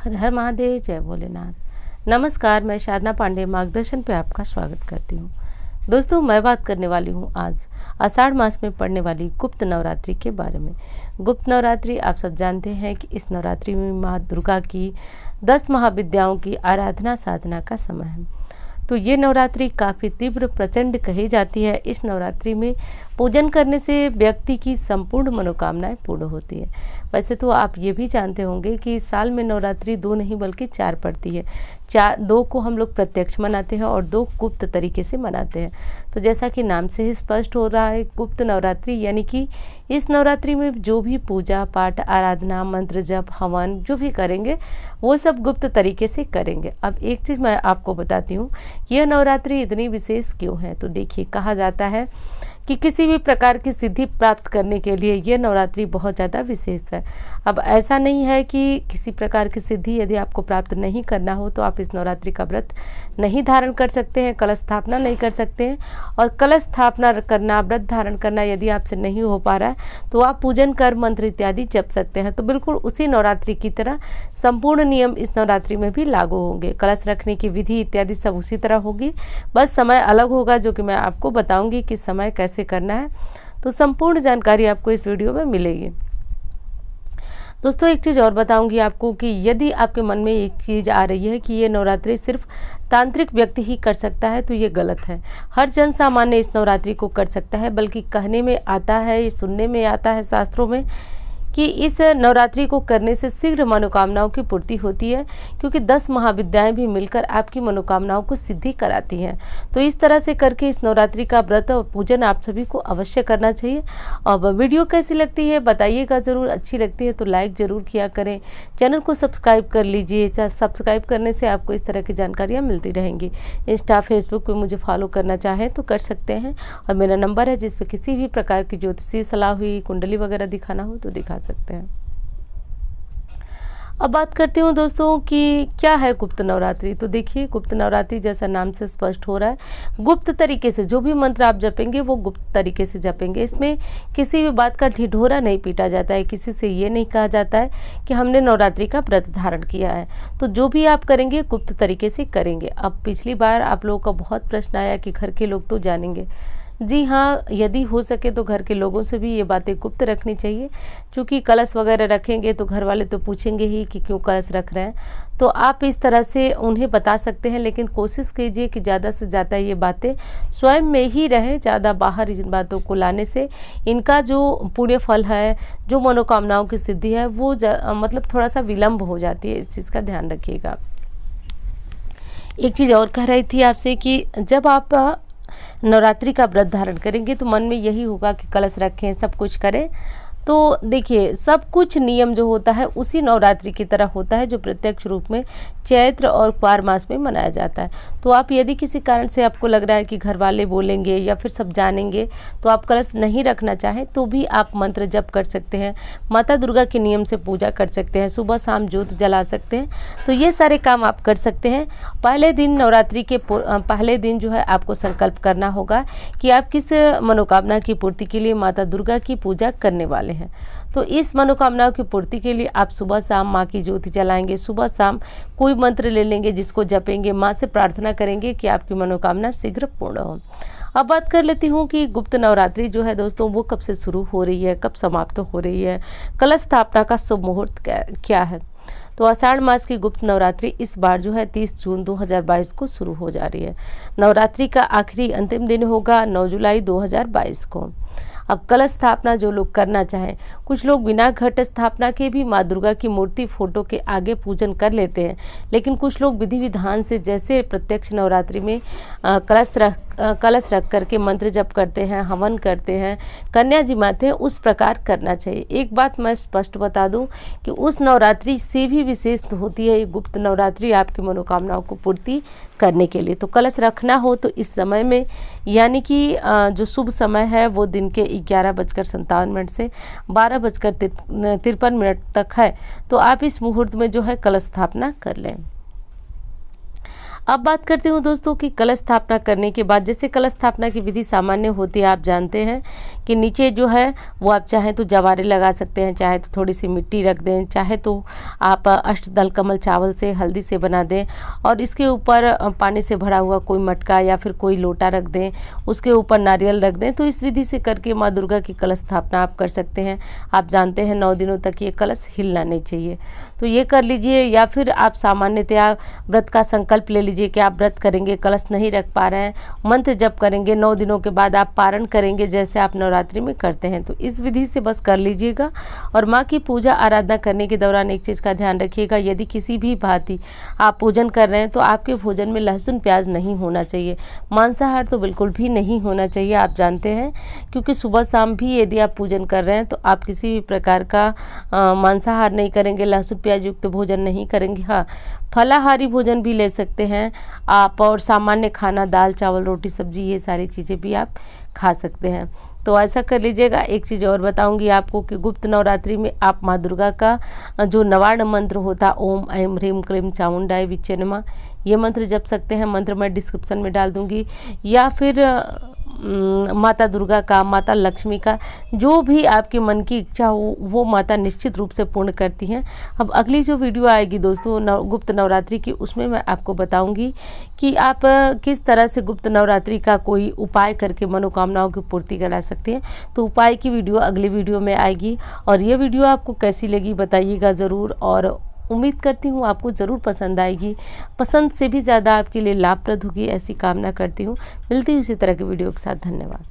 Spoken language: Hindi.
हर हर महादेव, जय भोलेनाथ। नमस्कार, मैं साधना पांडे मार्गदर्शन पे आपका स्वागत करती हूँ। दोस्तों, मैं बात करने वाली हूँ आज आषाढ़ मास में पड़ने वाली गुप्त नवरात्रि के बारे में। गुप्त नवरात्रि आप सब जानते हैं कि इस नवरात्रि में माँ दुर्गा की 10 महाविद्याओं की आराधना साधना का समय है। तो ये नवरात्रि काफ़ी तीव्र प्रचंड कही जाती है। इस नवरात्रि में पूजन करने से व्यक्ति की संपूर्ण मनोकामनाएं पूर्ण होती है। वैसे तो आप ये भी जानते होंगे कि साल में नवरात्रि 2 नहीं बल्कि 4 पड़ती है। 2 को हम लोग प्रत्यक्ष मनाते हैं और 2 गुप्त तरीके से मनाते हैं। तो जैसा कि नाम से ही स्पष्ट हो रहा है, गुप्त नवरात्रि यानी कि इस नवरात्रि में जो भी पूजा पाठ आराधना मंत्र जप हवन जो भी करेंगे वो सब गुप्त तरीके से करेंगे। अब एक चीज़ मैं आपको बताती हूँ, यह नवरात्रि इतनी विशेष क्यों है। तो देखिए, कहा जाता है कि किसी भी प्रकार की सिद्धि प्राप्त करने के लिए यह नवरात्रि बहुत ज़्यादा विशेष है। अब ऐसा नहीं है कि किसी प्रकार की सिद्धि यदि आपको प्राप्त नहीं करना हो तो आप इस नवरात्रि का व्रत नहीं धारण कर सकते हैं, कलश स्थापना नहीं कर सकते हैं। और कलश स्थापना करना, व्रत धारण करना यदि आपसे नहीं हो पा रहा है तो आप पूजन कर मंत्र इत्यादि जप सकते हैं। तो बिल्कुल उसी नवरात्रि की तरह संपूर्ण नियम इस नवरात्रि में भी लागू होंगे। कलश रखने की विधि इत्यादि सब उसी तरह होगी, बस समय अलग होगा जो कि मैं आपको बताऊंगी कि समय कैसे करना है। तो संपूर्ण जानकारी आपको इस वीडियो में मिलेगी। दोस्तों, एक चीज़ और बताऊंगी आपको कि यदि आपके मन में एक चीज़ आ रही है कि ये नवरात्रि सिर्फ तांत्रिक व्यक्ति ही कर सकता है, तो ये गलत है। हर जन सामान्य इस नवरात्रि को कर सकता है, बल्कि कहने में आता है, सुनने में आता है शास्त्रों में कि इस नवरात्रि को करने से शीघ्र मनोकामनाओं की पूर्ति होती है, क्योंकि 10 महाविद्याएं भी मिलकर आपकी मनोकामनाओं को सिद्धि कराती हैं। तो इस तरह से करके इस नवरात्रि का व्रत और पूजन आप सभी को अवश्य करना चाहिए। अब वीडियो कैसी लगती है बताइएगा ज़रूर। अच्छी लगती है तो लाइक ज़रूर किया करें, चैनल को सब्सक्राइब कर लीजिए। सब्सक्राइब करने से आपको इस तरह की जानकारियाँ मिलती रहेंगी। इंस्टा फेसबुक पर मुझे फॉलो करना चाहें तो कर सकते हैं, और मेरा नंबर है जिस पर किसी भी प्रकार की ज्योतिषीय सलाह हुई, कुंडली वगैरह दिखाना हो तो दिखा सकते हैं। अब बात करती हूँ दोस्तों कि क्या है गुप्त नवरात्रि। तो देखिए, गुप्त नवरात्रि जैसा नाम से स्पष्ट हो रहा है, गुप्त तरीके से जो भी मंत्र आप जपेंगे वो गुप्त तरीके से जपेंगे। इसमें किसी भी बात का ढिढोरा नहीं पीटा जाता है, किसी से ये नहीं कहा जाता है कि हमने नवरात्रि का व्रत धारण किया है। तो जो भी आप करेंगे गुप्त तरीके से करेंगे। अब पिछली बार आप लोगों का बहुत प्रश्न आया कि घर के लोग तो जानेंगे। जी हाँ, यदि हो सके तो घर के लोगों से भी ये बातें गुप्त रखनी चाहिए, क्योंकि कलश वगैरह रखेंगे तो घर वाले तो पूछेंगे ही कि क्यों कलश रख रहे हैं। तो आप इस तरह से उन्हें बता सकते हैं, लेकिन कोशिश कीजिए कि ज़्यादा से ज़्यादा ये बातें स्वयं में ही रहें। ज़्यादा बाहर इन बातों को लाने से इनका जो पुण्य फल है, जो मनोकामनाओं की सिद्धि है, वो मतलब थोड़ा सा विलम्ब हो जाती है। इस चीज़ का ध्यान रखिएगा। एक चीज़ और कह रही थी आपसे कि जब आप नवरात्रि का व्रत धारण करेंगे तो मन में यही होगा कि कलश रखें, सब कुछ करें। तो देखिए, सब कुछ नियम जो होता है उसी नवरात्रि की तरह होता है जो प्रत्यक्ष रूप में चैत्र और क्वार मास में मनाया जाता है। तो आप यदि किसी कारण से आपको लग रहा है कि घर वाले बोलेंगे या फिर सब जानेंगे तो आप कलश नहीं रखना चाहें तो भी आप मंत्र जप कर सकते हैं, माता दुर्गा के नियम से पूजा कर सकते हैं, सुबह शाम ज्योत जला सकते हैं। तो ये सारे काम आप कर सकते हैं। पहले दिन, नवरात्रि के पहले दिन जो है आपको संकल्प करना होगा कि आप किस मनोकामना की पूर्ति के लिए माता दुर्गा की पूजा करने वाले हैं। तो इस मनोकामनाओं की पूर्ति के लिए आप सुबह शाम माँ की ज्योति जलाएंगे, सुबह शाम कोई मंत्र ले लेंगे जिसको जपेंगे, माँ से प्रार्थना करेंगे कि आपकी मनोकामना शीघ्र पूर्ण हो। अब बात कर लेती हूँ कि गुप्त नवरात्रि जो है दोस्तों वो कब से शुरू हो रही है, कब समाप्त हो रही है, कलश स्थापना का शुभ मुहूर्त क्या है। तो आषाढ़ मास की गुप्त नवरात्रि इस बार जो है 30 जून 2022 को शुरू हो जा रही है। नवरात्रि का आखिरी अंतिम दिन होगा 9 जुलाई 2022 को। अब कलश स्थापना जो लोग करना चाहें, कुछ लोग बिना घट स्थापना के भी माँ दुर्गा की मूर्ति फोटो के आगे पूजन कर लेते हैं, लेकिन कुछ लोग विधि विधान से जैसे प्रत्यक्ष नवरात्रि में कलश रख करके मंत्र जप करते हैं, हवन करते हैं, कन्या जिमाते हैं, उस प्रकार करना चाहिए। एक बात मैं स्पष्ट बता दूं कि उस नवरात्रि से भी विशेष होती है ये गुप्त नवरात्रि आपकी मनोकामनाओं को पूर्ति करने के लिए। तो कलश रखना हो तो इस समय में, यानी कि जो शुभ समय है वो दिन के 11:57 से 12:53 तक है। तो आप इस मुहूर्त में जो है कलश स्थापना कर लें। अब बात करती हूँ दोस्तों कि कलश स्थापना करने के बाद, जैसे कलश स्थापना की विधि सामान्य होती है, आप जानते हैं कि नीचे जो है वो आप चाहें तो जवारे लगा सकते हैं, चाहे तो थोड़ी सी मिट्टी रख दें, चाहे तो आप अष्टदल कमल चावल से हल्दी से बना दें और इसके ऊपर पानी से भरा हुआ कोई मटका या फिर कोई लोटा रख दें, उसके ऊपर नारियल रख दें। तो इस विधि से करके माँ दुर्गा की कलश स्थापना आप कर सकते हैं। आप जानते हैं 9 दिनों तक ये कलश हिलना नहीं चाहिए, तो ये कर लीजिए। या फिर आप सामान्यतया व्रत का संकल्प ले लीजिए कि आप व्रत करेंगे, कलश नहीं रख पा रहे हैं, मंत्र जप करेंगे, 9 दिनों के बाद आप पारण करेंगे जैसे आप नवरात्रि में करते हैं। तो इस विधि से बस कर लीजिएगा। और माँ की पूजा आराधना करने के दौरान एक चीज़ का ध्यान रखिएगा, यदि किसी भी भांति आप पूजन कर रहे हैं तो आपके भोजन में लहसुन प्याज नहीं होना चाहिए, मांसाहार तो बिल्कुल भी नहीं होना चाहिए। आप जानते हैं क्योंकि सुबह शाम भी यदि आप पूजन कर रहे हैं तो आप किसी भी प्रकार का मांसाहार नहीं करेंगे, लहसुन प्याज युक्त भोजन नहीं करेंगे। हाँ, फलाहारी भोजन भी ले सकते हैं आप, और सामान्य खाना दाल चावल रोटी सब्जी ये सारी चीज़ें भी आप खा सकते हैं। तो ऐसा कर लीजिएगा। एक चीज़ और बताऊंगी आपको कि गुप्त नवरात्रि में आप माँ दुर्गा का जो नवार्ण मंत्र होता ओम ऐं ह्रीं क्लीं चामुंडाय विच्चे नमः, ये मंत्र जप सकते हैं। मंत्र मैं डिस्क्रिप्शन में डाल दूंगी। या फिर माता दुर्गा का, माता लक्ष्मी का, जो भी आपके मन की इच्छा हो वो माता निश्चित रूप से पूर्ण करती हैं। अब अगली जो वीडियो आएगी दोस्तों गुप्त नवरात्रि की, उसमें मैं आपको बताऊंगी कि आप किस तरह से गुप्त नवरात्रि का कोई उपाय करके मनोकामनाओं की पूर्ति करा सकते हैं। तो उपाय की वीडियो अगली वीडियो में आएगी। और ये वीडियो आपको कैसी लगी बताइएगा ज़रूर, और उम्मीद करती हूँ आपको ज़रूर पसंद आएगी। पसंद से भी ज़्यादा आपके लिए लाभप्रद होगी ऐसी कामना करती हूँ। मिलती हूँ इसी तरह की वीडियो के साथ। धन्यवाद।